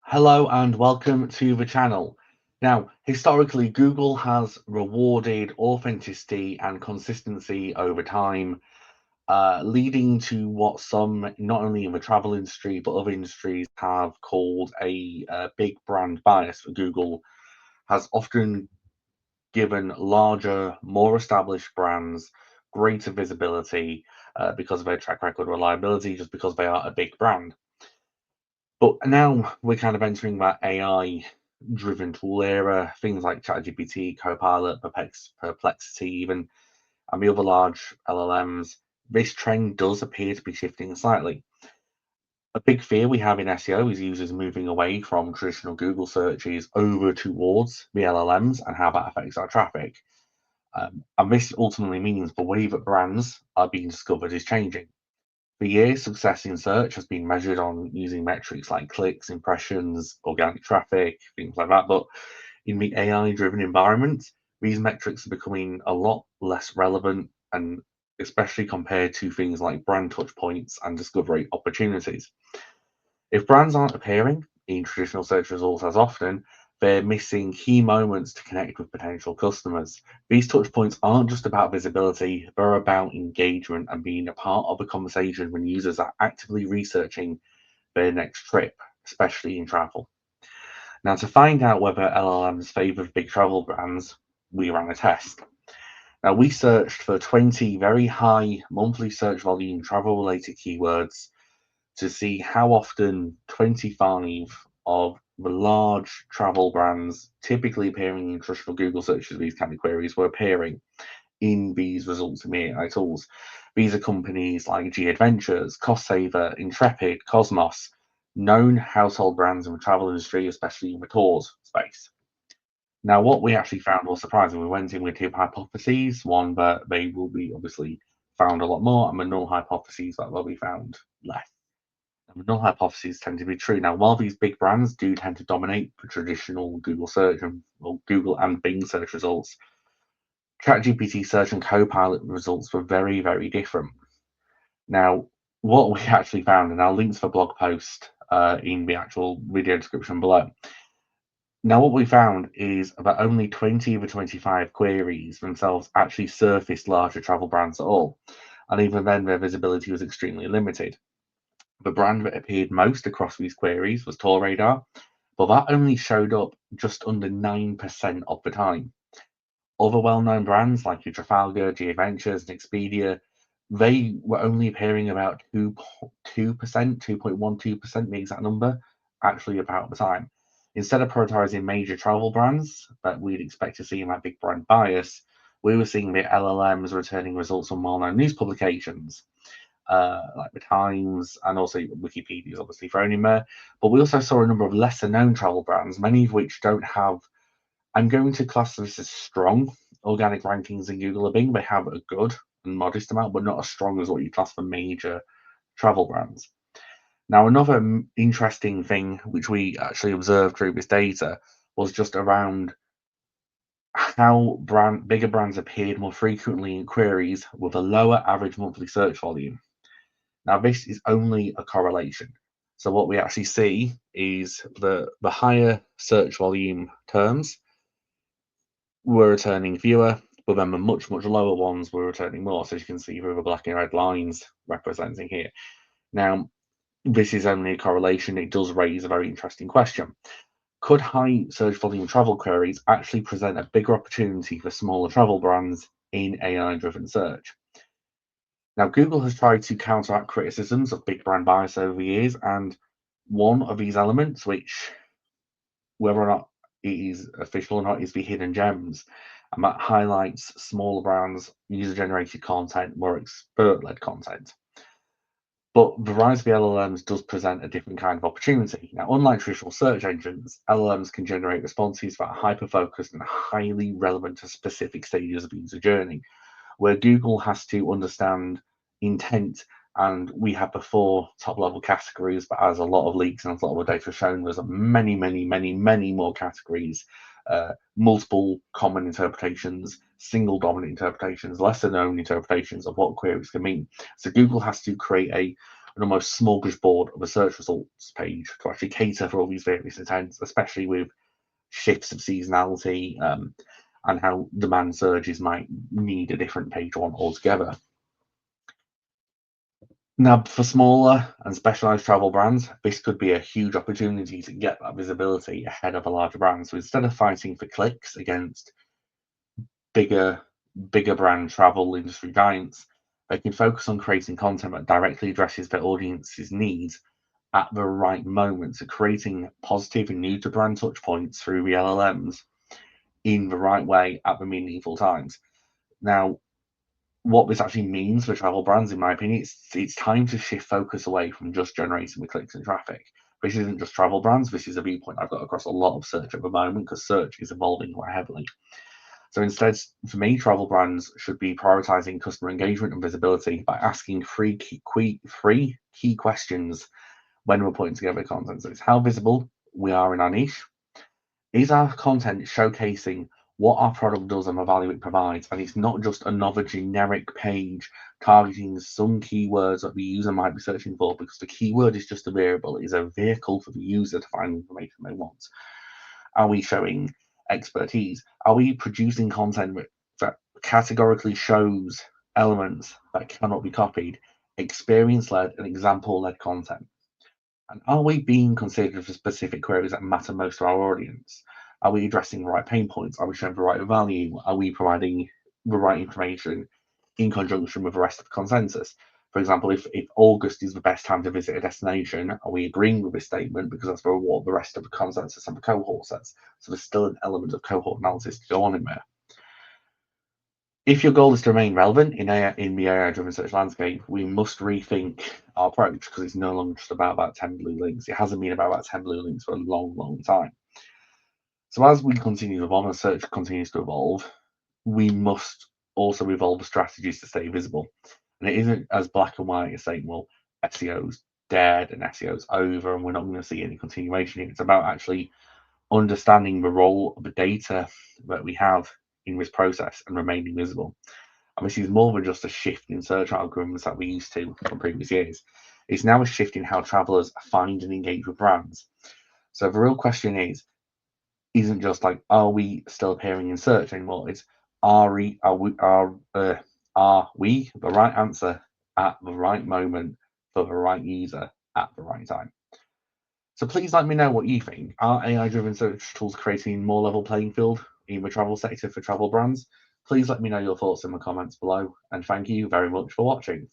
Hello and welcome to the channel. Now, historically, Google has rewarded authenticity and consistency over time, leading to what some, not only in the travel industry, but other industries have called a big brand bias. Google has often given larger, more established brands greater visibility because of their track record reliability, just because they are a big brand. But now we're kind of entering that AI driven tool era, things like ChatGPT, Copilot, Perplexity, even, and the other large LLMs. This trend does appear to be shifting slightly. A big fear we have in SEO is users moving away from traditional Google searches over towards the LLMs and how that affects our traffic. And this ultimately means the way that brands are being discovered is changing. For years, success in search has been measured on using metrics like clicks, impressions, organic traffic, things like that. But in the AI driven environment, these metrics are becoming a lot less relevant, and especially compared to things like brand touch points and discovery opportunities. If brands aren't appearing in traditional search results as often, they're missing key moments to connect with potential customers. These touch points aren't just about visibility, they're about engagement and being a part of a conversation when users are actively researching their next trip, especially in travel. Now, to find out whether LLMs favor big travel brands, we ran a test. Now, we searched for 20 very high monthly search volume travel related keywords to see how often 25 of the large travel brands typically appearing in traditional Google searches of these kind of queries were appearing in these results in the AI tools. These are companies like G Adventures, Cost Saver, Intrepid, Cosmos, known household brands in the travel industry, especially in the tours space. Now, what we actually found was surprising. We went in with two hypotheses, one that they will be obviously found a lot more, and the null hypotheses that will be found less. And null hypotheses tend to be true. Now, while these big brands do tend to dominate the traditional Google search and well, Google and Bing search results, ChatGPT search and Copilot results were very, very different. Now, what we actually found, and I'll link to the blog post in the actual video description below. Now, what we found is that only 20 of the 25 queries themselves actually surfaced larger travel brands at all. And even then, their visibility was extremely limited. The brand that appeared most across these queries was Tour Radar, but that only showed up just under 9% of the time. Other well-known brands like your Trafalgar, G Adventures, and Expedia, they were only appearing about 2%, 2.12%, the exact number, actually about the time. Instead of prioritizing major travel brands that we'd expect to see in that big brand bias, we were seeing the LLMs returning results from well-known news publications, like the Times, and also Wikipedia is obviously thrown in there. But we also saw a number of lesser known travel brands, many of which don't have, I'm going to class this as strong organic rankings in Google or Bing. They have a good and modest amount, but not as strong as what you class for major travel brands. Now, another interesting thing which we actually observed through this data was just around how bigger brands appeared more frequently in queries with a lower average monthly search volume. Now, this is only a correlation. So what we actually see is the higher search volume terms were returning fewer, but then the much, much lower ones were returning more. So as you can see through the black and red lines representing here. Now, this is only a correlation. It does raise a very interesting question. Could high search volume travel queries actually present a bigger opportunity for smaller travel brands in AI-driven search? Now, Google has tried to counteract criticisms of big brand bias over the years, and one of these elements, which whether or not it is official or not, is the hidden gems, and that highlights smaller brands, user-generated content, more expert-led content. But the rise of the LLMs does present a different kind of opportunity. Now, unlike traditional search engines, LLMs can generate responses that are hyper-focused and highly relevant to specific stages of the user journey, where Google has to understand intent. And we have the four top level categories, but as a lot of leaks and a lot of data have shown, there's many, many, many, many more categories, multiple common interpretations, single dominant interpretations, lesser known interpretations of what queries can mean. So Google has to create a an almost smorgasbord of a search results page to actually cater for all these various intents, especially with shifts of seasonality and how demand surges might need a different page one altogether. Now, for smaller and specialized travel brands, this could be a huge opportunity to get that visibility ahead of a larger brand. So instead of fighting for clicks against bigger brand travel industry giants, they can focus on creating content that directly addresses their audience's needs at the right moment. So creating positive and new to brand touch points through the LLMs in the right way at the meaningful times. Now, what this actually means for travel brands, in my opinion, it's time to shift focus away from just generating the clicks and traffic. This isn't just travel brands. This is a viewpoint I've got across a lot of search at the moment because search is evolving quite heavily. So instead, for me, travel brands should be prioritizing customer engagement and visibility by asking three key questions when we're putting together content. So it's how visible we are in our niche. Is our content showcasing what our product does and the value it provides? And it's not just another generic page targeting some keywords that the user might be searching for, because the keyword is just a variable. It is a vehicle for the user to find information they want. Are we showing expertise? Are we producing content that categorically shows elements that cannot be copied, experience-led and example-led content? And are we being considered for specific queries that matter most to our audience? Are we addressing the right pain points? Are we showing the right value? Are we providing the right information in conjunction with the rest of the consensus? For example, if August is the best time to visit a destination, are we agreeing with this statement because that's what the rest of the consensus and the cohort says? So there's still an element of cohort analysis to go on in there. If your goal is to remain relevant in the AI-driven search landscape, we must rethink our approach, because it's no longer just about that 10 blue links. It hasn't been about that 10 blue links for a long, long time. So as we continue to evolve and search continues to evolve, we must also evolve the strategies to stay visible. And it isn't as black and white as saying, well, SEO's dead and SEO's over and we're not going to see any continuation. It's about actually understanding the role of the data that we have in this process and remaining visible. And this is more than just a shift in search algorithms that we used to from previous years. It's now a shift in how travelers find and engage with brands. So the real question isn't just like, are we still appearing in search anymore? It's are we the right answer at the right moment for the right user at the right time? So please let me know what you think. Are AI-driven search tools creating more level playing field in the travel sector for travel brands? Please let me know your thoughts in the comments below, and thank you very much for watching.